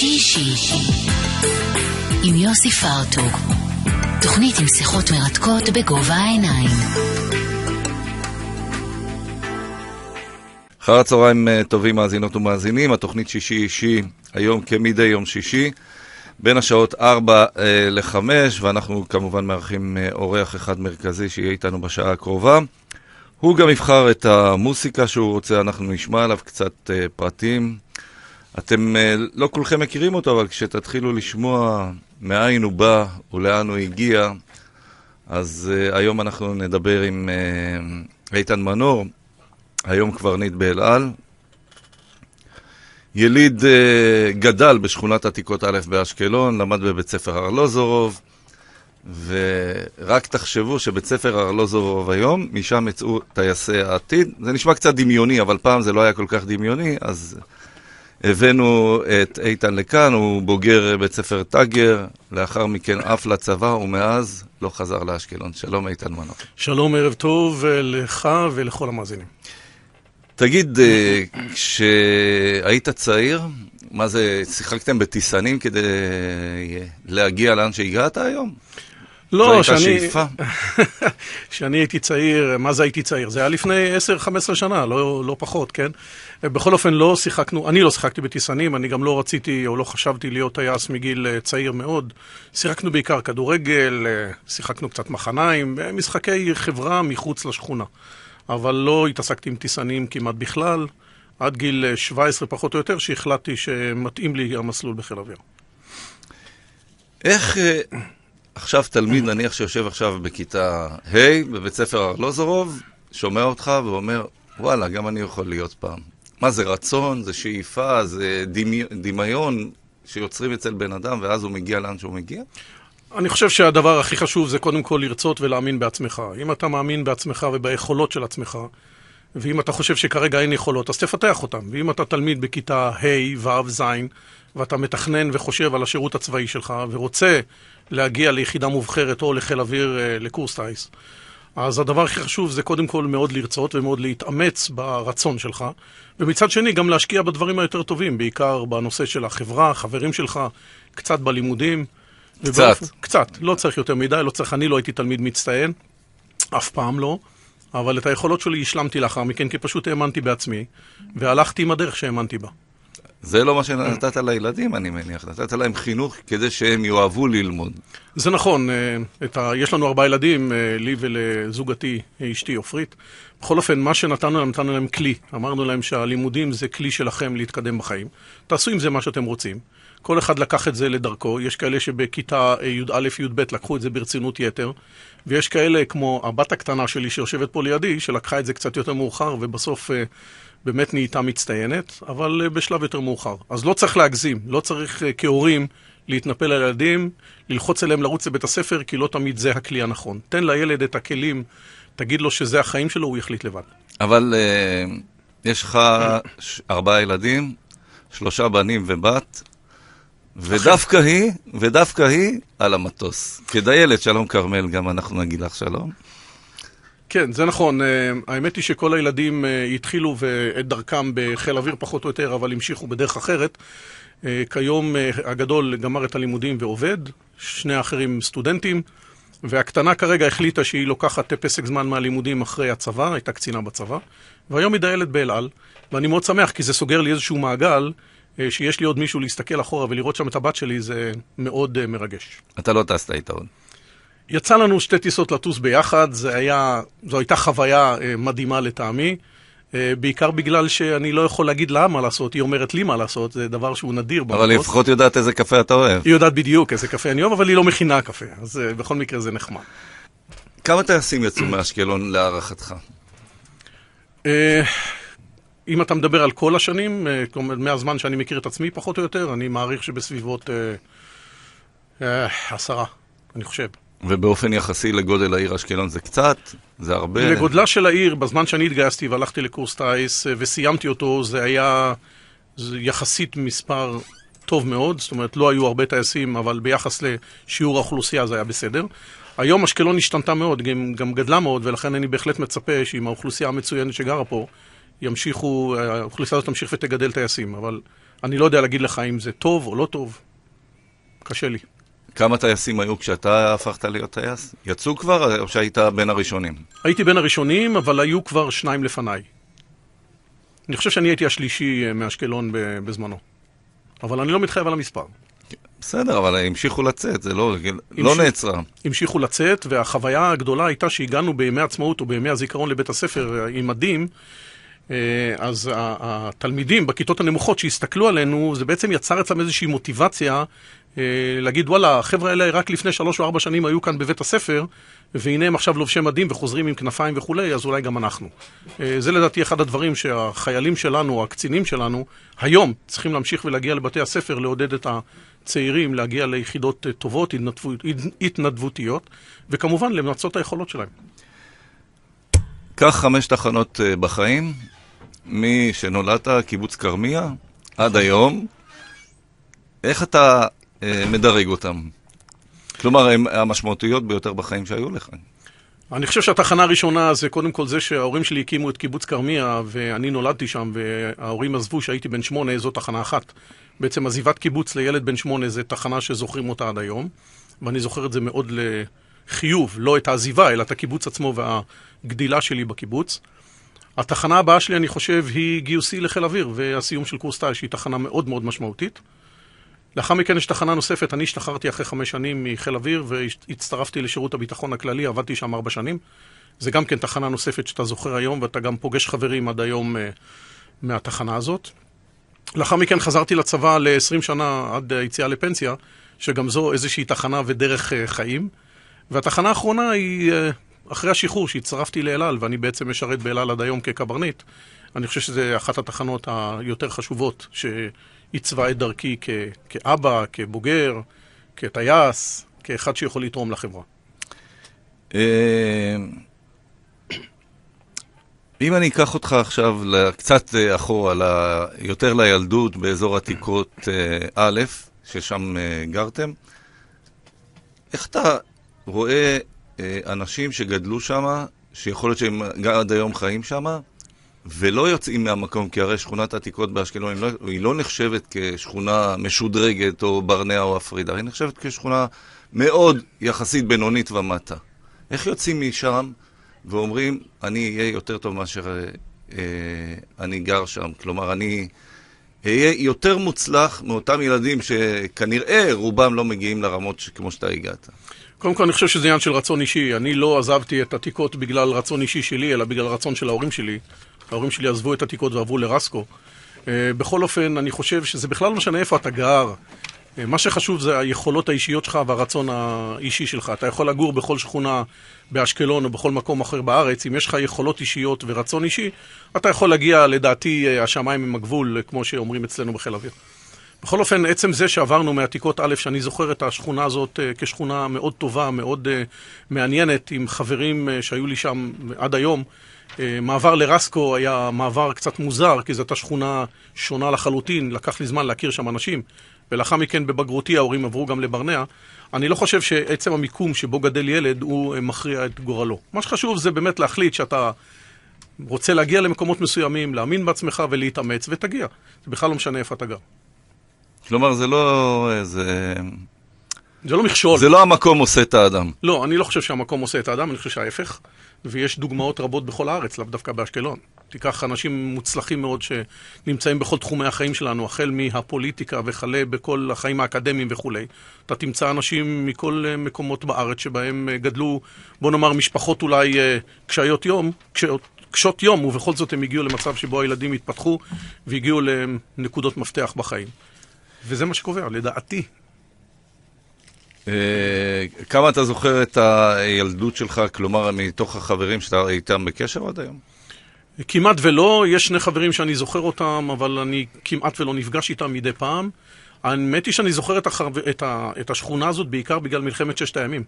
שישי עם יוסי פרטוג, תוכנית עם שיחות מרתקות בגובה העיניים. אחר הצהריים טובים מאזינות ומאזינים, התוכנית שישי אישי היום כמדי יום שישי בין השעות 4 ל-5, ואנחנו כמובן מארחים אורח אחד מרכזי שיהיה איתנו בשעה הקרובה. הוא גם יבחר את המוסיקה שהוא רוצה, אנחנו נשמע עליו קצת פרטים. אתם לא כולכם מכירים אותו, אבל כשתתחילו לשמוע מאין הוא בא ולאן הוא הגיע, אז היום אנחנו נדבר עם איתן מנור, היום קברניט באל על. יליד גדל בשכונת עתיקות א' באשקלון, למד בבית ספר ארלוזורוב, ורק תחשבו שבית ספר ארלוזורוב היום, משם יצאו טייסי העתיד. זה נשמע קצת דמיוני, אבל פעם זה לא היה כל כך דמיוני, אז הבאנו את איתן לכאן. הוא בוגר בית ספר טאגר, לאחר מכן אף לצבא, ומאז לא חזר לאשקלון. שלום איתן מנור. שלום, ערב טוב לך ולכל המאזינים. תגיד, כשהיית צעיר, מה זה, שיחקתם בטיסנים כדי להגיע לאן שהגעת היום? לא, שאני הייתי צעיר, מה זה הייתי צעיר? זה היה לפני 10-15 שנה, לא פחות, כן? בכל אופן לא שיחקנו, אני לא שיחקתי בטיסנים, אני גם לא רציתי או לא חשבתי להיות טייס מגיל צעיר מאוד. שיחקנו בעיקר כדורגל, שיחקנו קצת מחניים, משחקי חברה מחוץ לשכונה. אבל לא התעסקתי עם טיסנים כמעט בכלל, עד גיל 17 פחות או יותר, שהחלטתי שמתאים לי המסלול בחיל אוויר. איך עכשיו תלמיד, נניח שיושב עכשיו בכיתה ה' בבית ספר ארלוזורוב, שומע אותך ואומר, וואלה, גם אני יכול להיות פעם. מה זה רצון, זה שאיפה, זה דמיון שיוצרים אצל בן אדם, ואז הוא מגיע לאן שהוא מגיע? אני חושב שהדבר הכי חשוב זה קודם כל לרצות ולהאמין בעצמך. אם אתה מאמין בעצמך וביכולות של עצמך, ואם אתה חושב שכרגע אין יכולות, אז תפתח אותם. ואם אתה תלמיד בכיתה ה' ו' ז', ואתה מתכנן וחושב על השירות הצבאי שלך, ורוצה להגיע ליחידה מובחרת או לחיל אוויר לקורס טייס, אז הדבר הכי חשוב זה קודם כל מאוד לרצות ומאוד להתאמץ ברצון שלך, ומצד שני גם להשקיע בדברים היותר טובים, בעיקר בנושא של החברה, חברים שלך, קצת בלימודים. קצת, לא צריך יותר מדי, לא צריך, אני לא הייתי תלמיד מצטיין, אף פעם לא, אבל את היכולות שלי השלמתי לאחר מכן, כי פשוט האמנתי בעצמי, והלכתי עם הדרך שהאמנתי בה. זה לא מה שנתת לילדים, אני מניח, נתת להם חינוך כדי שהם יאהבו ללמוד. זה נכון, יש לנו 4 ילדים, לי ולזוגתי, אשתי אופרית. בכל אופן, מה שנתנו להם כלי. אמרנו להם שהלימודים זה כלי שלכם להתקדם בחיים. תעשו עם זה מה שאתם רוצים. כל אחד לקח את זה לדרכו. יש כאלה שבכיתה י"א, י"ב לקחו את זה ברצינות יתר, ויש כאלה כמו הבת הקטנה שלי שיושבת פה לידי, שלקחה את זה קצת יותר מאוחר, ובסוף באמת נהייתה מצטיינת, אבל בשלב יותר מאוחר. אז לא צריך להגזים, לא צריך כהורים להתנפל על ילדים, ללחוץ אליהם לרוץ לבית הספר, כי לא תמיד זה הכלי הנכון. תן לילד את הכלים, תגיד לו שזה החיים שלו, הוא יחליט לבד. אבל יש לך 4 ילדים, 3 בנים ובת, ודווקא היא על המטוס. כדיילת, שלום כרמל, גם אנחנו נגיד לך שלום. כן, זה נכון. האמת היא שכל הילדים התחילו את דרכם בחיל אוויר פחות או יותר, אבל המשיכו בדרך אחרת. כיום הגדול גמר את הלימודים ועובד, 2 האחרים סטודנטים, והקטנה כרגע החליטה שהיא לוקחת פסק זמן מהלימודים אחרי הצבא, הייתה קצינה בצבא, והיום היא דיילת באל על, ואני מאוד שמח כי זה סוגר לי איזשהו מעגל, שיש לי עוד מישהו להסתכל אחורה ולראות שם את הבת שלי, זה מאוד מרגש. אתה לא טסת איתה עוד. יצא לנו 2 טיסות לטוס ביחד, זו הייתה חוויה מדהימה לטעמי, בעיקר בגלל שאני לא יכול להגיד לה מה לעשות, היא אומרת לי מה לעשות, זה דבר שהוא נדיר במטוס. אבל לפחות יודעת איזה קפה אתה אוהב. היא יודעת בדיוק איזה קפה אני אוהב, אבל היא לא מכינה קפה, אז בכל מקרה זה נחמד. כמה טייסים יצאו מאשקלון להערכתך? אם אתה מדבר על כל השנים, מהזמן שאני מכיר את עצמי פחות או יותר, אני מעריך שבסביבות 10, אני חושב. ובאופן יחסי לגודל העיר אשקלון זה קצת, זה הרבה. לגודלה של העיר, בזמן שאני התגייסתי והלכתי לקורס טייס וסיימתי אותו, זה היה יחסית מספר טוב מאוד, זאת אומרת לא היו הרבה טייסים, אבל ביחס לשיעור האוכלוסייה זה היה בסדר. היום אשקלון השתנתה מאוד, גם גדלה מאוד, ולכן אני בהחלט מצפה שעם האוכלוסייה המצוינת שגרה פה, האוכלוסייה הזאת תמשיך ותגדל טייסים, אבל אני לא יודע להגיד לך אם זה טוב או לא טוב. קשה לי. כמה טייסים היו כשאתה הפכת להיות טייס? יצאו כבר או שהיית בין הראשונים? הייתי בין הראשונים, אבל היו כבר 2 לפניי. אני חושב שאני הייתי השלישי מאשקלון בזמנו. אבל אני לא מתחייב על המספר. בסדר, אבל המשיכו לצאת, זה לא נעצרה. המשיכו לצאת, והחוויה הגדולה הייתה שהגענו בימי עצמאות או בימי הזיכרון לבית הספר עם מדים, אז התלמידים בכיתות הנמוכות שהסתכלו עלינו, זה בעצם יצר אצלם איזושהי מוטיבציה להגיד, וואלה, החבר'ה האלה רק לפני 3 או 4 שנים היו כאן בבית הספר, והנה הם עכשיו לובשי מדים וחוזרים עם כנפיים וכולי, אז אולי גם אנחנו. זה לדעתי אחד הדברים שהחיילים שלנו, הקצינים שלנו, היום צריכים להמשיך ולהגיע לבתי הספר, לעודד את הצעירים, להגיע ליחידות טובות, התנדבותיות, וכמובן למצות היכולות שלהם. כך 5 תחנות בחיים, מי שנולדת, קיבוץ קרמיה, עד היום, איך אתה מדרג אותם? כלומר, הם המשמעותיות ביותר בחיים שהיו לך. אני חושב שהתחנה הראשונה זה קודם כל זה שההורים שלי הקימו את קיבוץ קרמיה, ואני נולדתי שם, וההורים עזבו שהייתי בן 8, זו תחנה אחת. בעצם עזיבת קיבוץ לילד בן 8 זה תחנה שזוכרים אותה עד היום, ואני זוכר את זה מאוד לחיוב, לא את העזיבה, אלא את הקיבוץ עצמו והגדילה שלי בקיבוץ. התחנה הבאה שלי, אני חושב, היא גיוסי לחיל אוויר, והסיום של קורס טיס, שהיא תחנה מאוד מאוד משמעותית. לאחר מכן יש תחנה נוספת, אני השתחררתי אחרי 5 שנים מחיל אוויר, והצטרפתי לשירות הביטחון הכללי, עבדתי שם 4 שנים. זה גם כן תחנה נוספת שאתה זוכר היום, ואתה גם פוגש חברים עד היום מהתחנה הזאת. לאחר מכן חזרתי לצבא ל-20 שנה עד היציאה לפנסיה, שגם זו איזושהי תחנה ודרך חיים. והתחנה האחרונה היא אחרי השחרור שהצטרפתי לאלעל, ואני בעצם משרת באלעל עד היום כקברניט. אני חושב שזה אחת התחנות היותר חשובות שעיצבה את דרכי כאבא, כבוגר, כטייס, כאחד שיכול לתרום לחברה. אם אני אקח אותך עכשיו קצת אחורה, יותר לילדות באזור עתיקות א', ששם גרתם, איך אתה רואה אנשים שגדלו שם, שיכול להיות שהם עד היום חיים שם, ולא יוצאים מהמקום, כי הרי שכונת עתיקות באשקלון היא לא נחשבת כשכונה משודרגת או ברנע או אפרידה, היא נחשבת כשכונה מאוד יחסית בינונית ומטה. איך יוצאים משם ואומרים, אני אהיה יותר טוב מאשר אני גר שם? כלומר, אני אהיה יותר מוצלח מאותם ילדים שכנראה רובם לא מגיעים לרמות כמו שאתה הגעת. קודם כל, אני חושב שזה עניין של רצון אישי. אני לא עזבתי את עתיקות בגלל רצון אישי שלי, אלא בגלל רצון של ההורים שלי. ההורים שלי עזבו את עתיקות ועברו לרסקו. בכל אופן, אני חושב שזה בכלל לא משנה איפה אתה גר. מה שחשוב זה היכולות האישיות שלך והרצון האישי שלך. אתה יכול לגור בכל שכונה באשקלון או בכל מקום אחר בארץ. אם יש לך יכולות אישיות ורצון אישי, אתה יכול להגיע, לדעתי, השמיים עם הגבול, כמו שאומרים אצלנו בחיל אוויר. בכל אופן, עצם זה שעברנו מעתיקות א', שאני זוכר את השכונה הזאת כשכונה מאוד טובה, מאוד מעניינת, עם חברים שהיו לי שם עד היום. מעבר לרסקו היה מעבר קצת מוזר, כי זו הייתה שכונה שונה לחלוטין, לקח לי זמן להכיר שם אנשים, ולאחר מכן בבגרותי ההורים עברו גם לברנע. אני לא חושב שעצם המיקום שבו גדל ילד הוא מכריע את גורלו. מה שחשוב זה באמת להחליט שאתה רוצה להגיע למקומות מסוימים, להאמין בעצמך ולהתאמץ, ותגיע. זה בכלל לא משנה איפה אתה גר. כלומר, זה לא מכשול. זה לא המקום עושה את האדם. לא, אני לא חושב שהמקום עושה את האדם, אני חושב שההפך. ויש דוגמאות רבות בכל הארץ, לאו דווקא באשקלון. תיקח אנשים מוצלחים מאוד שנמצאים בכל תחומי החיים שלנו, החל מהפוליטיקה וכלה בכל החיים האקדמיים וכו'. אתה תמצא אנשים מכל מקומות בארץ שבהם גדלו, בוא נאמר, משפחות אולי קשות יום, ובכל זאת הם הגיעו למצב שבו הילדים התפתחו והגיעו לנקודות מפתח בחיים. וזה מה שקובע, לדעתי. כמה אתה זוכר את הילדות שלך, כלומר, מתוך החברים שאתה איתם בקשר עד היום? כמעט ולא, יש 2 חברים שאני זוכר אותם, אבל אני כמעט ולא נפגש איתם מדי פעם. האמת היא שאני זוכר את השכונה הזאת בעיקר בגלל מלחמת 6 הימים.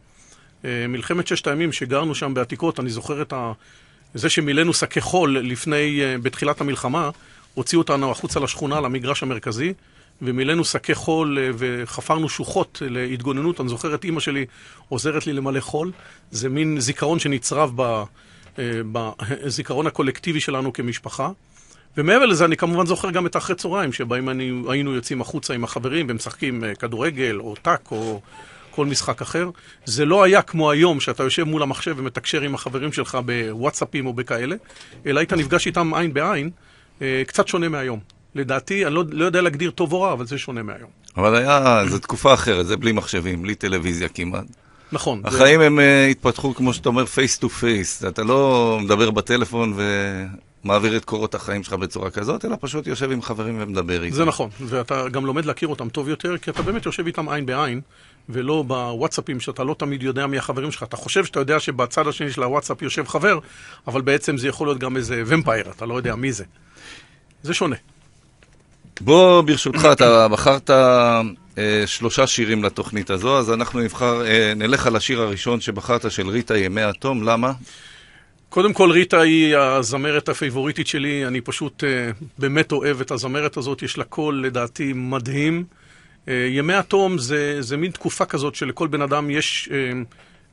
מלחמת 6 הימים שגרנו שם בעתיקות, אני זוכר זה שמילאנו שקי חול בתחילת המלחמה, הוציאו אותנו החוצה לשכונה, למגרש המרכזי, ומילאנו שקי חול וחפרנו שוחות להתגוננות. אני זוכר את אמא שלי עוזרת לי למלא חול. זה מין זיכרון שנצרב בזיכרון הקולקטיבי שלנו כמשפחה. ומעבר לזה, אני כמובן זוכר גם את אחרי צהריים, שבהם היינו יוצאים החוצה עם החברים, ומשחקים כדורגל, או טק, או כל משחק אחר. זה לא היה כמו היום, שאתה יושב מול המחשב ומתקשר עם החברים שלך בוואטסאפים או בכאלה, אלא היית נפגש איתם עין בעין, קצת שונה מהיום. לדעתי, אני לא יודע להגדיר טוב או רע, אבל זה שונה מהיום. אבל זו תקופה אחרת, זה בלי מחשבים, בלי טלוויזיה כמעט. נכון. החיים הם התפתחו, כמו שאתה אומר, face to face. אתה לא מדבר בטלפון ומעביר את קורות החיים שלך בצורה כזאת, אלא פשוט יושב עם חברים ומדבר איתם. זה נכון, ואתה גם לומד להכיר אותם טוב יותר, כי אתה באמת יושב איתם עין בעין, ולא בוואטסאפים שאתה לא תמיד יודע מי החברים שלך. אתה חושב שאתה יודע שבצד השני של הוואטסאפ יושב חבר, אבל בעצם זה יכול להיות גם איזה ומפייר, אתה לא יודע מי זה. זה שונה. בוא, ברשותך, אתה בחרת 3 שירים לתוכנית הזו, אז אנחנו נלך על השיר הראשון שבחרת של ריטה, ימי התום. למה? קודם כל, ריטה היא הזמרת הפייבוריטית שלי, אני פשוט באמת אוהב את הזמרת הזאת, יש לה קול לדעתי מדהים. ימי התום זה מין תקופה כזאת שלכל בן אדם יש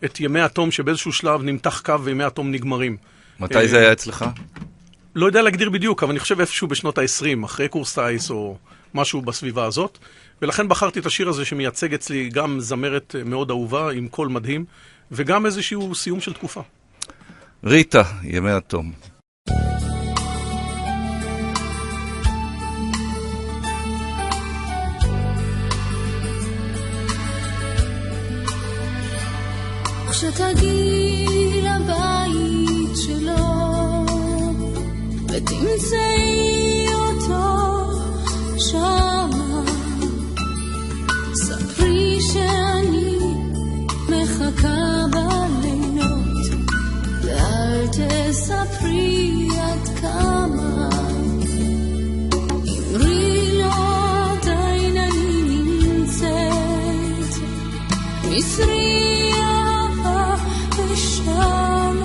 את ימי התום שבאיזשהו שלב נמתח קו וימי התום נגמרים. מתי זה היה אצלך? לא יודע להגדיר בדיוק, אבל אני חושב איפשהו בשנות ה-20, אחרי קורס טייס או משהו בסביבה הזאת. ולכן בחרתי את השיר הזה שמייצג אצלי גם זמרת מאוד אהובה עם קול מדהים, וגם איזשהו סיום של תקופה. ריטה, ימי התום. כשתגיעי לבית שלו ותמצאי אותו שמה, ספרי שאני מחכה בלילות, ואל תספרי עד כמה. אמרי לו עדיין אני נמצאת, מסרי אהבה ושלום,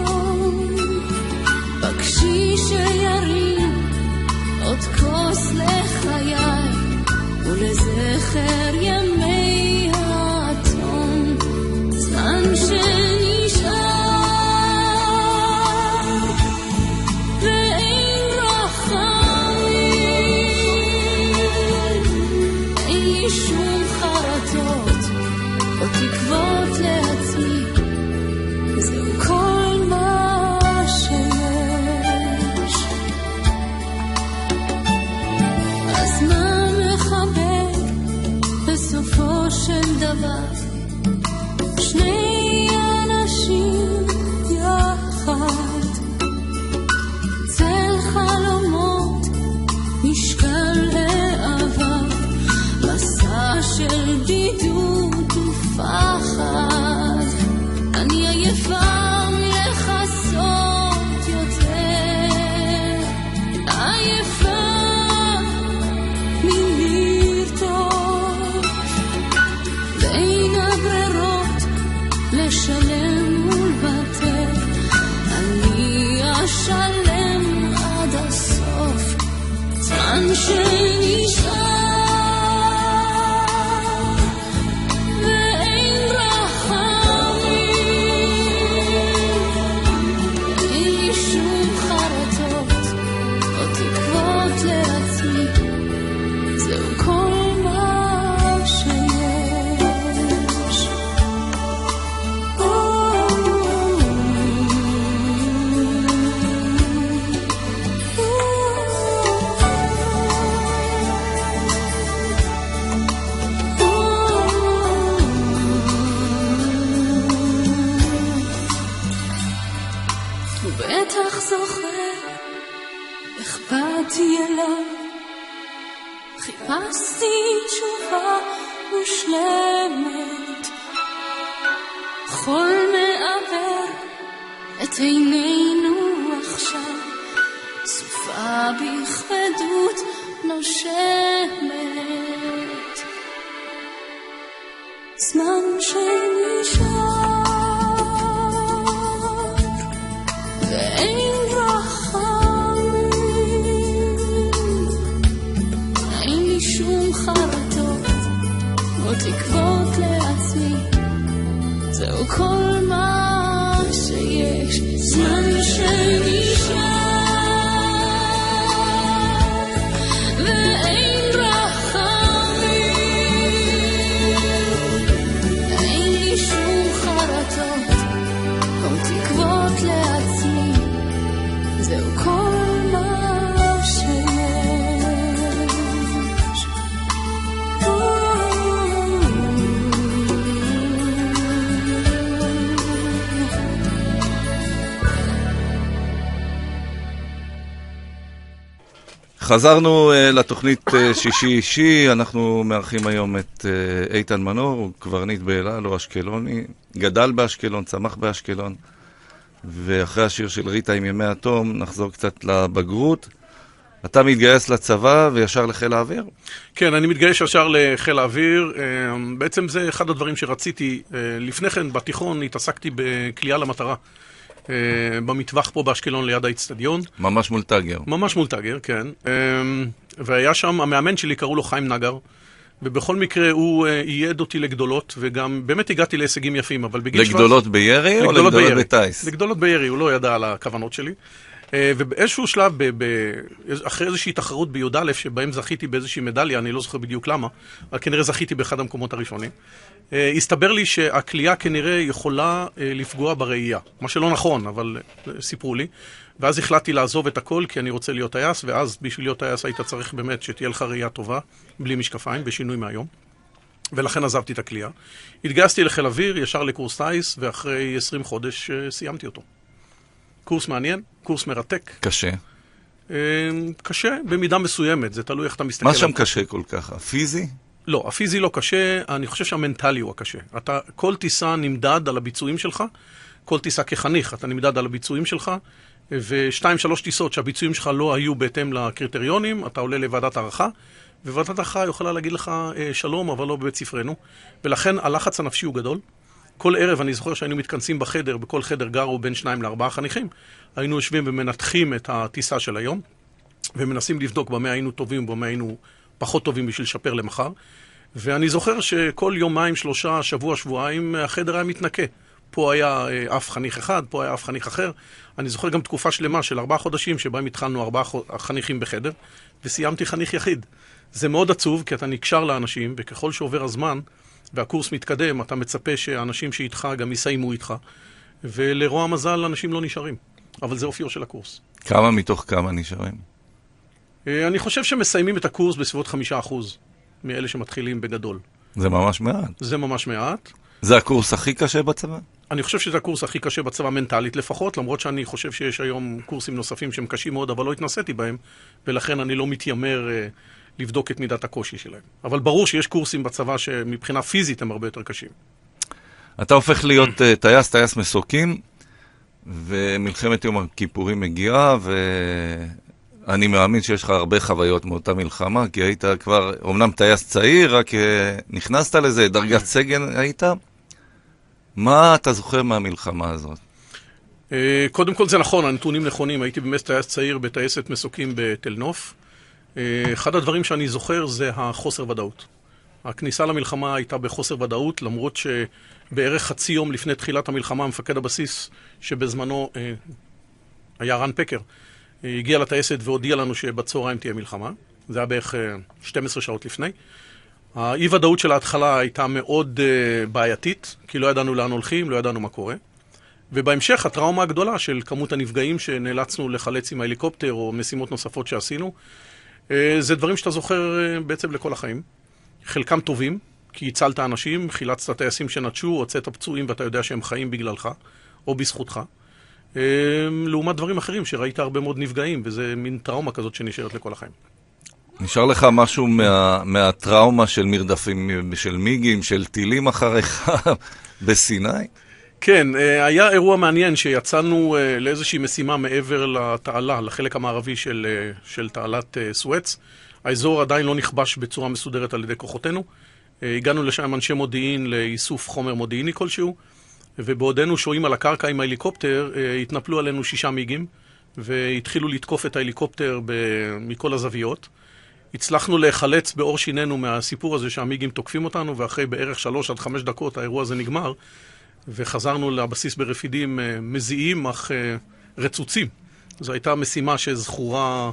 בקשי שירים עוד כוס לחיי ולזכר ימי התום, זמן שנשאר ואין רחמים, אין לי שום חרטות או תקוות לעצמי, זהו כל מה שיש. אז מה מחבר בסופו של דבר שני אנשים יחד, צל חלומות, משקל העבר, מסע של בדידות ופחד. אני עייפה מלחסות יותר, עייפה מלרטוב בין הברירות, לשלם ולוותר. אני אשלם עד הסוף, זמן שנשאר ואין רחמים, אין לי שום חרטות או תקוות לעצמי, זהו כל מה שיש. הוא בטח זוכר איך באתי אליו, חיפשתי תשובה מושלמת, חול מעבר את עינינו עכשיו, סופה בכבדות נושמת, זמן שנשאר ואין רחמים, אין לי שום חרטות או תקוות לעצמי, זהו כל מה שיש. זמן שנשאר ואין רחמים, אין לי שום חרטות או תקוות לעצמי, זהו כל מה שיש. חזרנו לתוכנית שישי אישי, אנחנו מארחים היום את איתן מנור, הוא קברניט באלעל, הוא אשקלוני, גדל באשקלון, צמח באשקלון, ואחרי השיר של ריטה עם ימי התום נחזור קצת לבגרות. אתה מתגייס לצבא וישר לחיל האוויר? כן, אני מתגייס ישר לחיל האוויר. בעצם זה אחד הדברים שרציתי. לפני כן, בתיכון, התעסקתי בקליעה למטרה. במטווח פה באשקלון ליד האצטדיון. ממש מול טאגר. ממש מול טאגר, כן. והיה שם, המאמן שלי קראו לו חיים נגר, ובכל מקרה הוא ייעד אותי לגדולות, וגם באמת הגעתי להישגים יפים, אבל בגיל 17... לגדולות בירי או לגדולות בטייס? לגדולות בירי, הוא לא ידע על הכוונות שלי. ובאיזשהו שלב, אחרי איזושהי תחרות בי"א, שבהם זכיתי באיזושהי מדליה, אני לא זוכר בדיוק למה, אבל כנראה זכיתי באחד המקומות הראשונים, הסתבר לי שהקליעה כנראה יכולה לפגוע בראייה. מה שלא נכון, אבל סיפרו לי. ואז החלטתי לעזוב את הכל, כי אני רוצה להיות טייס, ואז בשביל להיות טייס היית צריך באמת שתהיה לך ראייה טובה, בלי משקפיים, בשינוי מהיום. ולכן עזבתי את הקליעה. התגייסתי לחיל אוויר, ישר לקורס טייס, ואחרי 20 חודש סיימתי אותו. קורס מעניין, קורס מרתק. קשה. קשה במידה מסוימת, זה תלוי איך אתה מסתכל. מה שם קשה כל כך? הפיזי? לא, הפיזי לא קשה, אני חושב שהמנטלי הוא הקשה. כל טיסה נמדד על הביצועים שלך, כל טיסה כחניך, אתה נמדד על הביצועים שלך, ו2-3 טיסות שהביצועים שלך לא היו בהתאם לקריטריונים, אתה עולה לוועדת הערכה, וועדת הערכה יכולה להגיד לך שלום, אבל לא בבית ספרנו, ולכן הלחץ הנפשי הוא גדול. כל ערב אני זוכר שהיינו מתכנסים בחדר, בכל חדר גרו בין 2-4 חניכים, היינו יושבים ומנתחים את הטיסה של היום, ומנסים לבדוק במה היינו טובים, במה היינו פחות טובים בשביל לשפר למחר. ואני זוכר שכל יומיים, 3, שבוע, שבועיים, החדר היה מתנקה. פה היה אף חניך אחד, פה היה אף חניך אחר. אני זוכר גם תקופה שלמה של 4 חודשים, שבהם התחלנו 4 חניכים בחדר, וסיימתי חניך יחיד. זה מאוד עצוב, כי אתה נקשר לאנשים, וככל שעובר הזמן, והקורס מתקדם, אתה מצפה שהאנשים שאיתך גם יסיימו איתך, ולרוע המזל, אנשים לא נשארים. אבל זה אופיו של הקורס. כמה מתוך כמה נשארים? אני חושב שמסיימים את הקורס בסביבות 5% מאלה שמתחילים בגדול. זה ממש מעט. זה ממש מעט. זה הקורס הכי קשה בצבא? אני חושב שזה הקורס הכי קשה בצבא מנטלית לפחות, למרות שאני חושב שיש היום קורסים נוספים שהם קשים מאוד, אבל לא התנסיתי בהם, ולכן אני לא מתיימר לבדוק את מידת הקושי שלהם. אבל ברור שיש קורסים בצבא שמבחינה פיזית הם הרבה יותר קשים. אתה הופך להיות טייס מסוקים, ומלחמת יום הכיפורים מגיעה, ואני מאמין שיש לך הרבה חוויות מאותה מלחמה, כי היית כבר, אומנם טייס צעיר, רק נכנסת לזה, דרגת סגן היית. מה אתה זוכר מהמלחמה הזאת? קודם כל זה נכון, הנתונים נכונים. הייתי באמת טייס צעיר בטייסת מסוקים בתל נוף. אחד הדברים שאני זוכר זה החוסר ודאות. הכניסה למלחמה הייתה בחוסר ודאות, למרות שבערך חצי יום לפני תחילת המלחמה, מפקד הבסיס שבזמנו היה רן פקר, הגיע לטייסת והודיע לנו שבצהריים תהיה מלחמה. זה היה בערך 12 שעות לפני. האי-ודאות של ההתחלה הייתה מאוד בעייתית, כי לא ידענו לאן הולכים, לא ידענו מה קורה. ובהמשך, הטראומה הגדולה של כמות הנפגעים שנאלצנו לחלץ עם ההליקופטר או משימות נוספות שעשינו, זה דברים שאתה זוכר בעצם לכל החיים. חלקם טובים, כי הצלת אנשים, חילצת טייסים שנטשו, הוצאת פצועים ואתה יודע שהם חיים בגללך, או בזכותך. לעומת דברים אחרים שראית הרבה מאוד נפגעים, וזה מין טראומה כזאת שנשארת לכל החיים. נשאר לך משהו מהטראומה של מרדפים, של מיגים, של טילים אחריך בסיני? כן, היה אירוע מעניין שיצאנו לאיזושהי משימה מעבר לתעלה, לחלק המערבי של תעלת סואץ. האזור עדיין לא נכבש בצורה מסודרת על ידי כוחותינו. הגענו לשם אנשי מודיעין לאיסוף חומר מודיעיני כלשהו, ובעודנו שוהים על הקרקע עם ההליקופטר, התנפלו עלינו 6 מיגים, והתחילו לתקוף את ההליקופטר מכל הזוויות. הצלחנו להיחלץ באור שיננו מהסיפור הזה שהמיגים תוקפים אותנו, ואחרי בערך 3-5 דקות האירוע הזה נגמר, וחזרנו לבסיס ברפידים מזיעים אך רצוצים. זו הייתה משימה שזכורה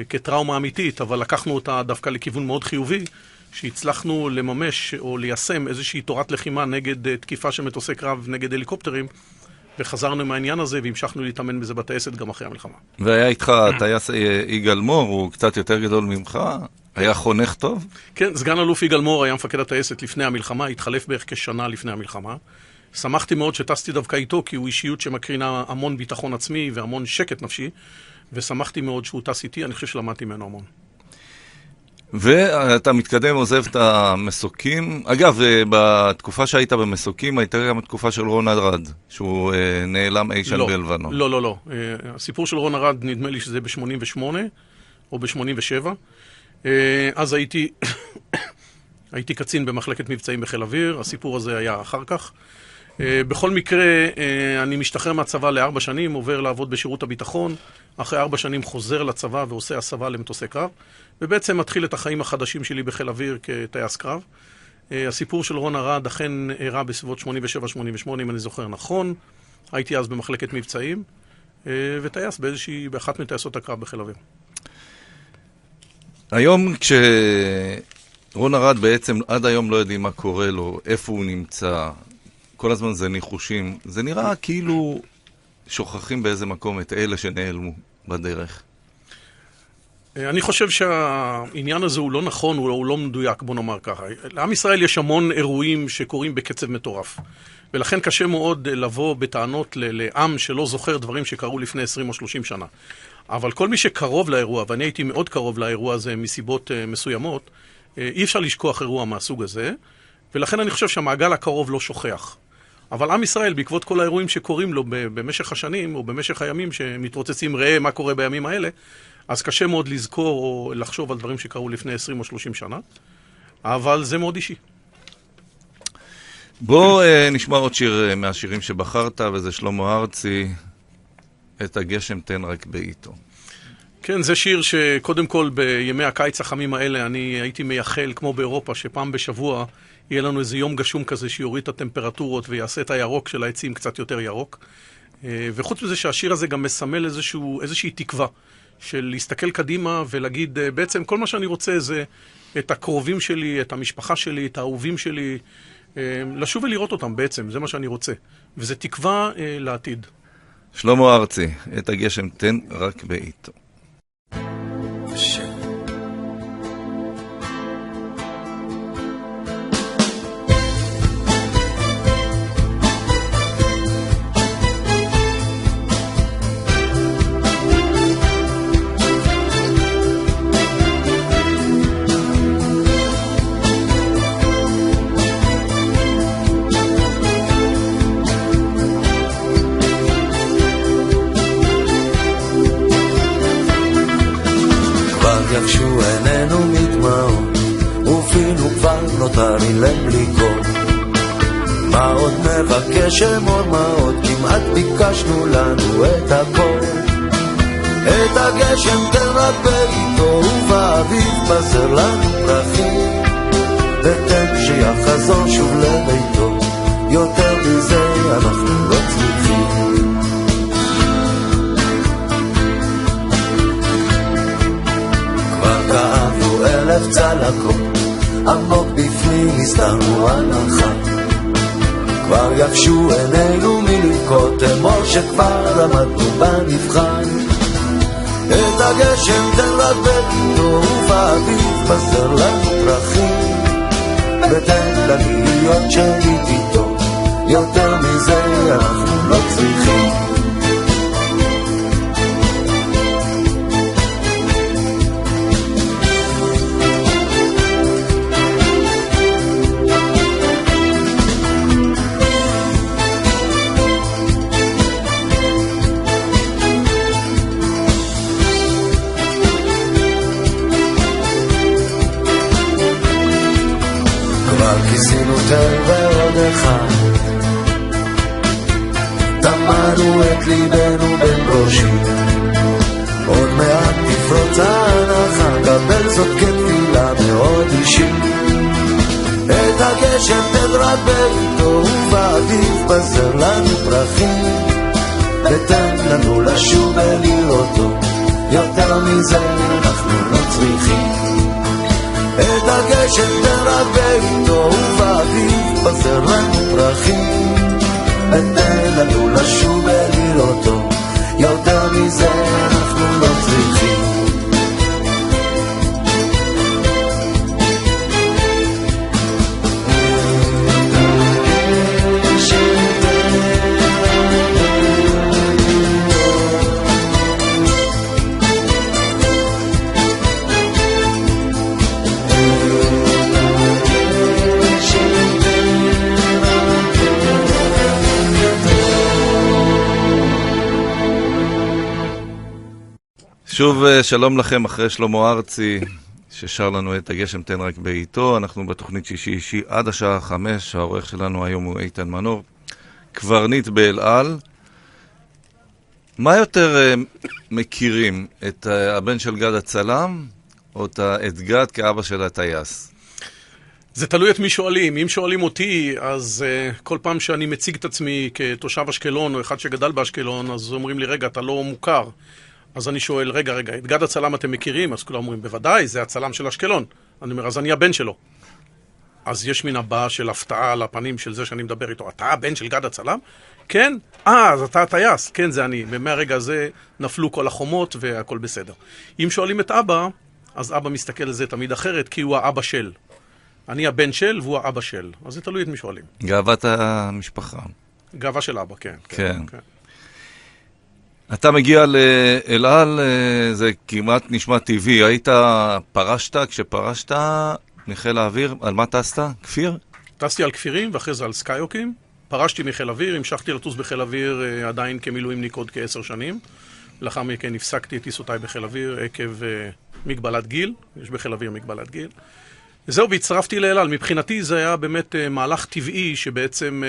כטראומה אמיתית, אבל לקחנו אותה דווקא לכיוון מאוד חיובי, שהצלחנו לממש או ליישם איזושהי תורת לחימה נגד תקיפה של מטוסי קרב נגד הליקופטרים, וחזרנו מהעניין הזה והמשכנו להתאמן בזה בטייסת גם אחרי המלחמה. והיה איתך טייס יגאל מור, הוא קצת יותר גדול ממך, היה חונך טוב? כן, סגן אלוף יגאל מור היה מפקד הטייסת לפני המלחמה, התחלף בערך כשנה לפני המלחמה. שמחתי מאוד שטסתי דווקא איתו, כי הוא אישיות שמקרינה המון ביטחון עצמי והמון שקט נפשי, ושמחתי מאוד שהוא טס איתי, אני חושב שלמדתי ממנו המון. ואתה מתקדם, עוזב את המסוקים. אגב, בתקופה שהיית במסוקים, הייתה גם התקופה של רון ארד, שהוא נעלם אי שם בלבנון. לא. הסיפור של רון ארד, נדמה לי שזה ב-88 או ב-87. אז הייתי קצין במחלקת מבצעים בחיל אוויר, הסיפור הזה היה אחר כך. בכל מקרה, אני משתחרר מהצבא ל4 שנים, עובר לעבוד בשירות הביטחון, אחרי 4 שנים חוזר לצבא ועושה הסבה למטוסי קרב, ובעצם מתחיל את החיים החדשים שלי בחיל אוויר כטייס קרב. הסיפור של רון ארד אכן אירע בסביבות 87-88, אם אני זוכר נכון. הייתי אז במחלקת מבצעים, וטייס באחת מטייסות הקרב בחיל אוויר. היום כשרון ארד בעצם עד היום לא יודעים מה קורה לו, איפה הוא נמצא, כל הזמן זה ניחושים, זה נראה כאילו שוכחים באיזה מקום את אלה שנעלמו בדרך. אני חושב שהעניין הזה הוא לא נכון, הוא לא מדויק, בוא נאמר ככה. לעם ישראל יש המון אירועים שקורים בקצב מטורף. ולכן קשה מאוד לבוא בטענות לעם שלא זוכר דברים שקרו לפני 20 או 30 שנה. אבל כל מי שקרוב לאירוע, ואני הייתי מאוד קרוב לאירוע הזה מסיבות מסוימות, אי אפשר לשכוח אירוע מהסוג הזה, ולכן אני חושב שהמעגל הקרוב לא שוכח. אבל עם ישראל, בעקבות כל האירועים שקורים לו במשך השנים, או במשך הימים שמתרוצצים, ראה מה קורה בימים האלה, אז קשה מאוד לזכור או לחשוב על דברים שקרו לפני 20 או 30 שנה, אבל זה מאוד אישי. בוא נשמע עוד שיר מהשירים שבחרת, וזה שלמה ארצי, את הגשם תן רק בעיתו. כן, זה שיר שקודם כל בימי הקיץ החמים האלה אני הייתי מייחל, כמו באירופה, שפעם בשבוע יהיה לנו איזה יום גשום כזה שיוריד את הטמפרטורות ויעשה את הירוק של העצים קצת יותר ירוק. וחוץ מזה שהשיר הזה גם מסמל איזושהי תקווה של להסתכל קדימה ולהגיד, בעצם כל מה שאני רוצה זה את הקרובים שלי, את המשפחה שלי, את האהובים שלי, לשוב ולראות אותם בעצם, זה מה שאני רוצה. וזה תקווה לעתיד. שלמה ארצי, את הגשם תן רק בעיתו. יבשו עינינו מדמעות, ופינו כבר נותר אילם בלי קול. מה עוד נבקש אמור מה עוד, כמעט ביקשנו לנו את הכל. את הגשם תן רק בעיתו, ובאביב בזר לנו פרחים, ותן שיחזור שוב לביתו, יותר מזה אנחנו לא צריכים. כאבנו 1000 צלקות, עמוק בפנים הסתרנו הנחה. כבר יבשו עינינו מלבכות, אמור שכבר למדנו במבחן. את הגשם תן רק בעיתו, ובאביב בזר לנו פרחים, ותן להיות שלי איתו, יותר מזה אנחנו לא צריכים. כיסינו תל ועוד אחד, טמנו את ליבנו בין גושים, עוד מעט תפרוץ ההנחה, קבל זאת כתפילה מאוד אישית. את הגשם תן רק בעיתו, ובאביב בזר לנו פרחים, ותן לנו לשוב ולראותו, יותר מזה אנחנו לא צריכים. את הגשם נרבה איתו ובאביב בזרם פרחים, ותן לנו לשוב ולראותו, יותר מזה אנחנו לא צריכים. שוב שלום לכם אחרי שלמה ארצי ששר לנו את הגשם תן רק בעיתו. אנחנו בתוכנית שישי עד השעה 5. העורך שלנו היום הוא איתן מנור, קברניט באל על. מה יותר מכירים, את הבן של גד הצלם או את גד כאבא של הטייס? זה תלוי את מי שואלים. אם שואלים אותי, אז כל פעם שאני מציג את עצמי כתושב אשקלון או אחד שגדל באשקלון, אז אומרים לי, רגע, אתה לא מוכר. אז אני שואל, רגע, את גד הצלם אתם מכירים? אז כולם אומרים, בוודאי, זה הצלם של אשקלון. אני אומר, אז אני הבן שלו. אז יש מן הבא של הפתעה על הפנים של זה שאני מדבר איתו. אתה הבן של גד הצלם? כן? אז אתה הטייס. כן, זה אני. ומהרגע הזה נפלו כל החומות והכל בסדר. אם שואלים את אבא, אז אבא מסתכל על זה תמיד אחרת, כי הוא האבא של. אני הבן של והוא האבא של. אז זה תלוי את מי שואלים. גאוות המשפחה. גאווה של אבא, כן. כן. אתה מגיע לאל על, זה כמעט נשמע טבעי. היית, פרשת, כשפרשת מחיל האוויר, על מה טסת? כפיר? טסתי על כפירים ואחרי זה על סקאיוקים. פרשתי מחיל אוויר, המשכתי לטוס בחיל אוויר עדיין כמילואימניק עוד כ10 שנים. לאחר מכן הפסקתי את טיסותיי בחיל אוויר עקב מגבלת גיל. יש בחיל אוויר מגבלת גיל. זהו, והצטרפתי לאל על. מבחינתי זה היה באמת מהלך טבעי שבעצם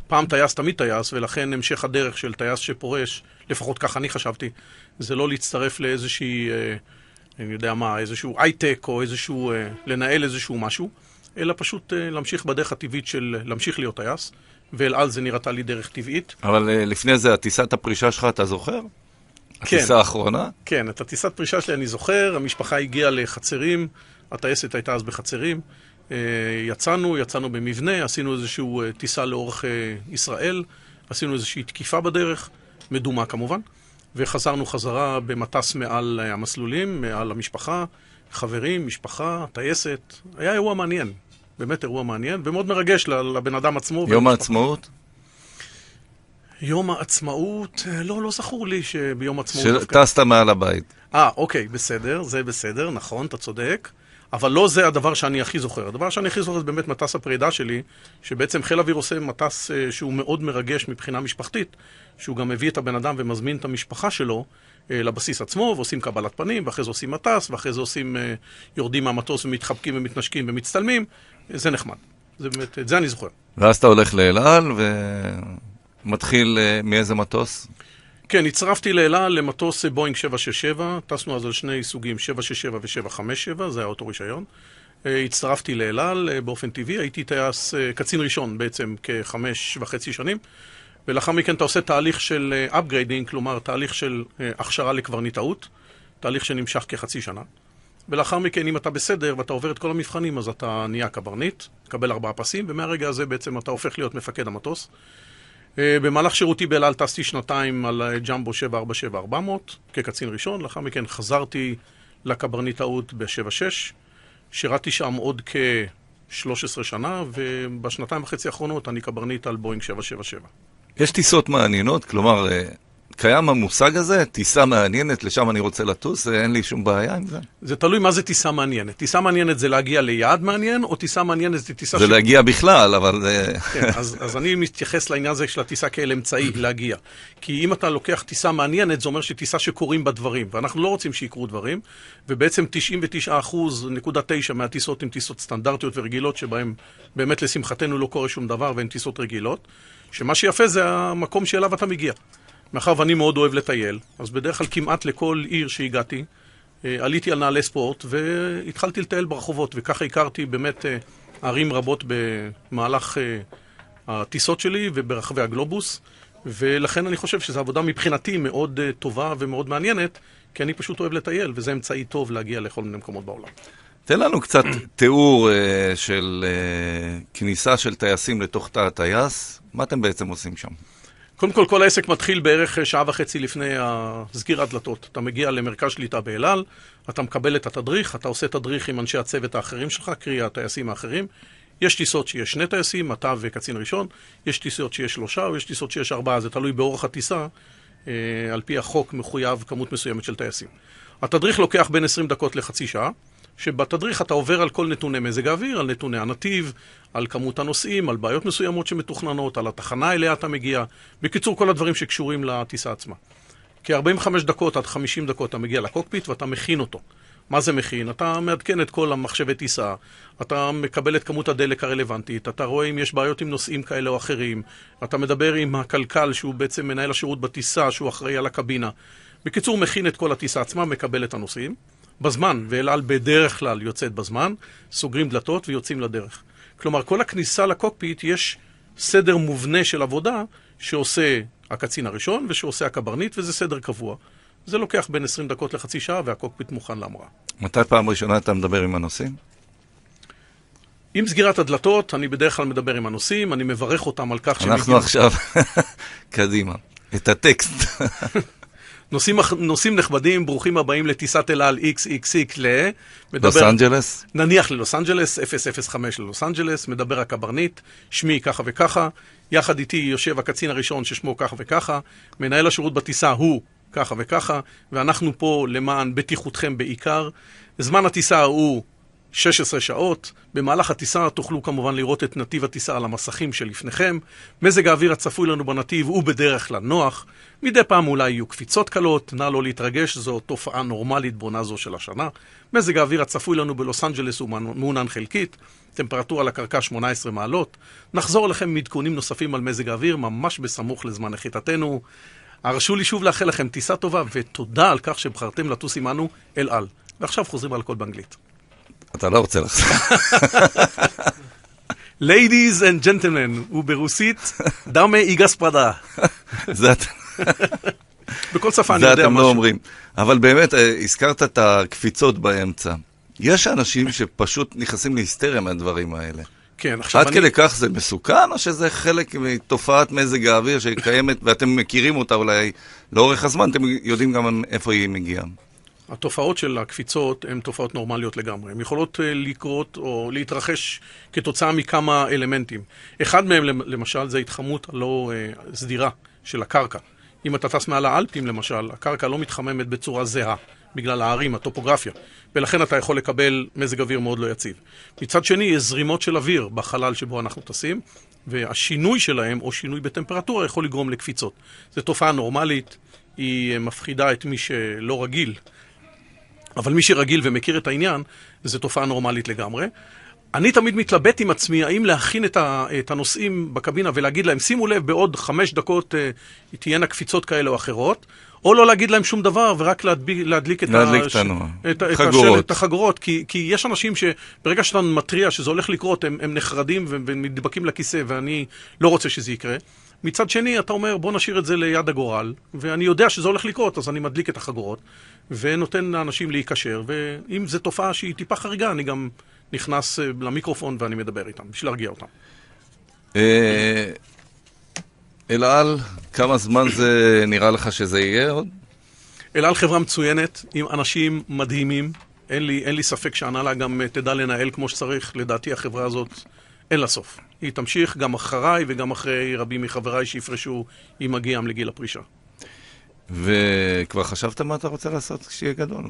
פעם טייס תמיד טייס, ולכן המשך הדרך של טייס שפורש, לפחות כך אני חשבתי, זה לא להצטרף לאיזושהי, אני יודע מה, איזשהו הייטק או איזשהו, לנהל איזשהו משהו, אלא פשוט להמשיך בדרך הטבעית של להמשיך להיות טייס, ואל על זה נראתה לי דרך טבעית. אבל לפני זה, הטיסת הפרישה שלך, אתה זוכר? כן. הטיסה האחרונה? כן, את הטיסת פרישה שלי אני זוכר, המשפחה הגיעה לחצרים, הטייסת הייתה אז בחצרים, יצאנו במבנה, עשינו איזשהו טיסה לאורך ישראל, עשינו איזושהי תקיפה בדרך, מדומה כמובן, וחזרנו חזרה במטס מעל המסלולים, מעל המשפחה, חברים, משפחה, טייסת. היה אירוע מעניין, באמת אירוע מעניין, ומאוד מרגש לבן אדם עצמו. יום העצמאות? יום העצמאות, לא זכור לי שביום העצמאות... שטסת מעל הבית. אוקיי, בסדר, זה בסדר, נכון, אתה צודק. אבל לא זה הדבר שאני הכי זוכר. הדבר שאני הכי זוכר זה באמת מטס הפרידה שלי, שבעצם חיל אוויר עושה מטס שהוא מאוד מרגש מבחינה משפחתית, שהוא גם מביא את הבן אדם ומזמין את המשפחה שלו לבסיס עצמו, ועושים קבלת פנים, ואחרי זה עושים מטס, ואחרי זה עושים, יורדים מהמטוס ומתחבקים ומצטלמים זה נחמד. זה באמת, את זה אני זוכר. ואז אתה הולך לאל על ומתחיל מאיזה מטוס? כן, הצטרפתי לאל על למטוס בואינג 767, טסנו אז על שני סוגים, 767 ו-757, זה היה אותו רישיון. הצטרפתי לאל על באופן טבעי, הייתי טייס קצין ראשון בעצם כ5.5 שנים, ולאחר מכן אתה עושה תהליך של upgrading, כלומר תהליך של הכשרה לקברניטאות, תהליך שנמשך כחצי שנה. ולאחר מכן, אם אתה בסדר ואתה עובר את כל המבחנים, אז אתה נהיה קברניט, תקבל 4 פסים, ומהרגע הזה בעצם אתה הופך להיות מפקד המטוס. במהלך שירותי באל על טסתי 2 על ג'מבו 747-400 כקצין ראשון, לאחר מכן חזרתי לקברניטאות ב-76, שירתי שם עוד כ-13 שנה, ובשנתיים וחצי האחרונות אני קברניט על בואינג 777. יש טיסות מעניינות, כלומר, קיים המושג הזה, טיסה מעניינת, לשם אני רוצה לטוס, אין לי שום בעיה עם זה. זה תלוי מה זה טיסה מעניינת. טיסה מעניינת זה להגיע ליעד מעניין, או טיסה מעניינת זה טיסה... זה להגיע בכלל, אבל... כן, אז אני מתייחס לעניין הזה של הטיסה כאל אמצעי להגיע. כי אם אתה לוקח טיסה מעניינת, זה אומר שטיסה שקורים בה דברים, ואנחנו לא רוצים שיקרו דברים, ובעצם 99.9% מהטיסות הן טיסות סטנדרטיות ורגילות, שבהן באמת לשמחתנו לא קורה שום דבר, והן טיסות רגילות, שמה שיפה זה המקום שאליו אתה מגיע. מאחר ואני מאוד אוהב לטייל, אז בדרך כלל כמעט לכל עיר שהגעתי, עליתי על נעלי ספורט והתחלתי לטייל ברחובות, וככה הכרתי באמת ערים רבות במהלך הטיסות שלי וברחבי הגלובוס, ולכן אני חושב שזו עבודה מבחינתי מאוד טובה ומאוד מעניינת, כי אני פשוט אוהב לטייל, וזה אמצעי טוב להגיע לכל מיני מקומות בעולם. תן לנו קצת תיאור של כניסה של טייסים לתוך תא הטייס. מה אתם בעצם עושים שם? קודם כל, כל העסק מתחיל בערך שעה וחצי לפני סגירת דלתות. אתה מגיע למרכז שליטה באל על, אתה מקבל את התדריך, אתה עושה תדריך עם אנשי הצוות האחרים שלך, קרי הטייסים האחרים. יש טיסות שיש 2 טייסים, אתה וקצין ראשון, יש טיסות שיש 3, או יש טיסות שיש 4, זה תלוי באורך הטיסה, על פי החוק מחויב כמות מסוימת של טייסים. התדריך לוקח בין 20 דקות לחצי שעה, שבתדריך אתה עובר על כל נתוני מזג האוויר, על נתוני הנתיב, על כמות הנוסעים, על בעיות מסוימות שמתוכננות, על התחנה אליה אתה מגיע, בקיצור כל הדברים שקשורים לטיסה עצמה. כ-45 דקות עד 50 דקות אתה מגיע לקוקפיט ואתה מכין אותו. מה זה מכין? אתה מעדכן את כל המחשבי טיסה, אתה מקבל את כמות הדלק הרלוונטית, אתה רואה אם יש בעיות עם נוסעים כאלה או אחרים, אתה מדבר עם הכלכל שהוא בעצם מנהל השירות בטיסה, שהוא אחראי על הקבינה. בקיצור, מכין את כל הטיסה עצמה, מקבל את הנוסעים. בזמן, ואל על בדרך כלל יוצאת בזמן, סוגרים דלתות ויוצאים לדרך. כלומר, כל הכניסה לקוקפיט יש סדר מובנה של עבודה שעושה הקצין הראשון ושעושה הקברניט, וזה סדר קבוע. זה לוקח בין 20 דקות לחצי שעה והקוקפיט מוכן להמראה. מתי פעם ראשונה אתה מדבר עם הנוסעים? עם סגירת הדלתות, אני בדרך כלל מדבר עם הנוסעים, אני מברך אותם על כך שהם אנחנו עכשיו, קדימה, את הטקסט. נוסעים נכבדים, ברוכים הבאים לטיסת אל על XXX לוס אנג'לס? נניח ללוס אנג'לס, 005 ללוס אנג'לס, מדבר הקברניט, שמי ככה וככה, יחד איתי יושב הקצין הראשון ששמו ככה וככה, מנהל השירות בטיסה הוא ככה וככה, ואנחנו פה למען בטיחותכם בעיקר. זמן הטיסה הוא 16 שעות, במהלך הטיסה תוכלו כמובן לראות את נתיב הטיסה על המסכים שלפניכם, מזג האוויר הצפוי לנו בנתיב הוא בדרך כלל נוח, מדי פעם אולי יהיו קפיצות קלות, נא לא להתרגש, זו תופעה נורמלית בעונה זו של השנה, מזג האוויר הצפוי לנו בלוס אנג'לס הוא מעונן חלקית, טמפרטורה לקרקע 18 מעלות, נחזור לכם עם עדכונים נוספים על מזג האוויר ממש בסמוך לזמן נחיתתנו. הרשו לי שוב לאחל לכם טיסה טובה ותודה על כך שבחרתם לטוס עמנו אל על. ועכשיו חוזרים על הכל באנגלית. אתה לא רוצה לחזור. Ladies and gentlemen, וברוסית, דמה איגס פרדה. זה אתה... בכל שפה אני יודע משהו. זה אתם לא אומרים. אבל באמת, הזכרת את הקפיצות באמצע. יש אנשים שפשוט נכנסים להיסטריה מהדברים האלה. כן, עכשיו עד כדי כך זה מסוכן, או שזה חלק מתופעת מזג האוויר שקיימת, ואתם מכירים אותה אולי לאורך הזמן, אתם יודעים גם איפה היא מגיעה? התופעות של הקפיצות הן תופעות נורמליות לגמרי. הן יכולות לקרות או להתרחש כתוצאה מכמה אלמנטים. אחד מהם, למשל, זה התחממות לא סדירה של הקרקע. אם אתה טס מעל האלפים, למשל, הקרקע לא מתחממת בצורה זהה, בגלל הערים, הטופוגרפיה. ולכן אתה יכול לקבל מזג אוויר מאוד לא יציב. מצד שני, יש זרימות של אוויר בחלל שבו אנחנו טסים, והשינוי שלהם, או שינוי בטמפרטורה, יכול לגרום לקפיצות. זו תופעה נורמלית, היא מפחידה את מי שלא רגיל. אבל מי שרגיל ומכיר את העניין, זו תופעה נורמלית לגמרי. אני תמיד מתלבט עם עצמי, האם להכין את הנוסעים בקבינה ולהגיד להם, שימו לב, בעוד 5 דקות תהיינה קפיצות כאלה או אחרות, או לא להגיד להם שום דבר ורק להדליק את החגורות. כי יש אנשים שברגע שאתה מטריע שזה הולך לקרות, הם נחרדים ומדבקים לכיסא, ואני לא רוצה שזה יקרה. מצד שני, אתה אומר, בוא נשאיר את זה ליד הגורל, ואני יודע שזה הולך לקרות, אז אני מדליק את החגורות, ונותן לאנשים להיקשר, ואם זו תופעה שהיא טיפה חריגה, אני גם נכנס למיקרופון ואני מדבר איתם, בשביל להרגיע אותם. אל על, כמה זמן זה נראה לך שזה יהיה עוד? אל על חברה מצוינת, עם אנשים מדהימים, אין לי ספק שהנהלה גם תדע לנהל כמו שצריך, לדעתי החברה הזאת אין לה סוף. היא תמשיך גם אחריי וגם אחרי רבים מחבריי שיפרשו עם הגיעם לגיל הפרישה. וכבר חשבת מה אתה רוצה לעשות כשיהיה גדול?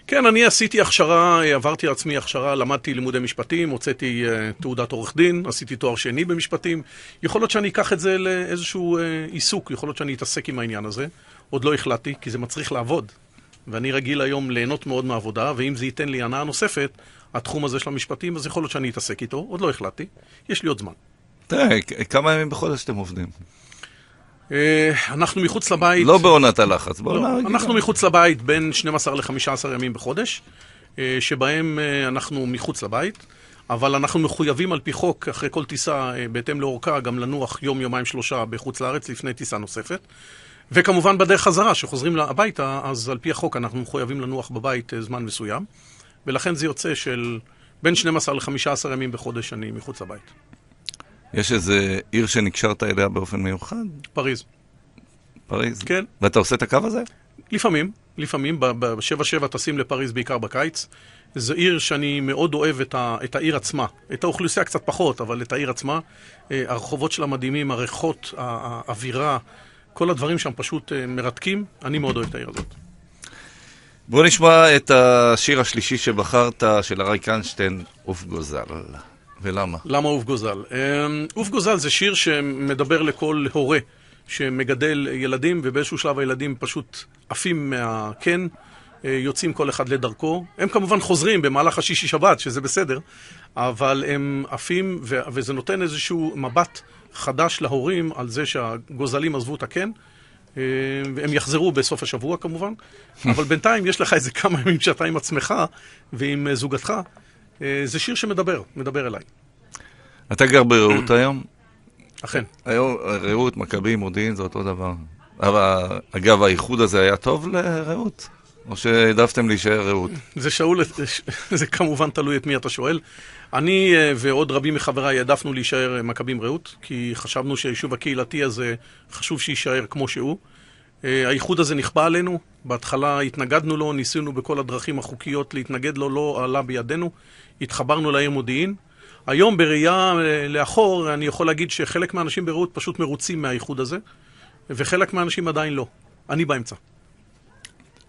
כן, אני עשיתי הכשרה, עברתי לעצמי הכשרה, למדתי לימודי משפטים, הוצאתי תעודת עורך דין, עשיתי תואר שני במשפטים. יכול להיות שאני אקח את זה לאיזשהו עיסוק, יכול להיות שאני אתעסק עם העניין הזה. עוד לא החלטתי, כי זה מצריך לעבוד. ואני רגיל היום ליהנות מאוד מהעבודה, ואם זה ייתן לי הנאה נוספת, התחום הזה של המשפטים, אז יכול להיות שאני אתעסק איתו. עוד לא החלטתי, יש לי עוד זמן. תראה, כמה ימים בחודש אתם עובדים? אנחנו מחוץ לבית... לא בעונת הלחץ, אנחנו מחוץ לבית בין 12 ל-15 ימים בחודש, שבהם אנחנו מחוץ לבית, אבל אנחנו מחויבים על פי חוק, אחרי כל טיסה, בהתאם לאורכה, גם לנוח יום, יומיים, 3 בחוץ לארץ, לפני טיסה נוספת. וכמובן בדרך חזרה, שחוזרים הביתה, אז על פי החוק אנחנו מחויבים לנוח בבית זמן מסוים, ולכן זה יוצא של בין 12 ל-15 ימים בחודש אני מחוץ לבית. יש איזה עיר שנקשרת אליה באופן מיוחד? פריז. פריז? כן. ואתה עושה את הקו הזה? לפעמים, ב-7-7 טסים לפריז בעיקר בקיץ. זו עיר שאני מאוד אוהב את העיר עצמה. את האוכלוסייה קצת פחות, אבל את העיר עצמה. הרחובות שלה מדהימים, הריחות, האווירה, כל הדברים שם פשוט מרתקים. אני מאוד אוהב את העיר הזאת. בוא נשמע את השיר השלישי שבחרת של אריק איינשטיין, עוף גוזל. ולמה? למה עוף גוזל? עוף גוזל זה שיר שמדבר לכל הורה שמגדל ילדים, ובאיזשהו שלב הילדים פשוט עפים מהקן, יוצאים כל אחד לדרכו. הם כמובן חוזרים במהלך השישי שבת, שזה בסדר, אבל הם עפים, וזה נותן איזשהו מבט חדש להורים על זה שהגוזלים עזבו את הקן, והם יחזרו בסוף השבוע כמובן, אבל בינתיים יש לך איזה כמה ימים שאתה עם עצמך ועם זוגתך. זה שיר מדבר אליי. אתה גר ברעות היום? אכן. היום רעות, מכבי, מודיעין, זה אותו דבר. אבל אגב, האיחוד הזה היה טוב לרעות? או שהעדפתם להישאר רעות? זה כמובן תלוי את מי אתה שואל. אני ועוד רבים מחבריי העדפנו להישאר מכבי עם רעות, כי חשבנו שהיישוב הקהילתי הזה חשוב שיישאר כמו שהוא. האיחוד הזה נכפה עלינו, בהתחלה התנגדנו לו, ניסינו בכל הדרכים החוקיות להתנגד לו, לא עלה בידינו, התחברנו לעיר מודיעין. היום בראייה לאחור אני יכול להגיד שחלק מהאנשים ברעות פשוט מרוצים מהאיחוד הזה, וחלק מהאנשים עדיין לא. אני באמצע.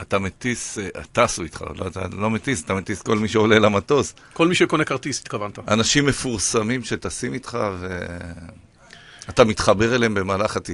אתה מטיס, טסו איתך, אתה לא מטיס, אתה מטיס כל מי שעולה למטוס. כל מי שקונה כרטיס, התכוונת. אנשים מפורסמים שטסים איתך ואתה מתחבר אליהם במהלך הטיסה.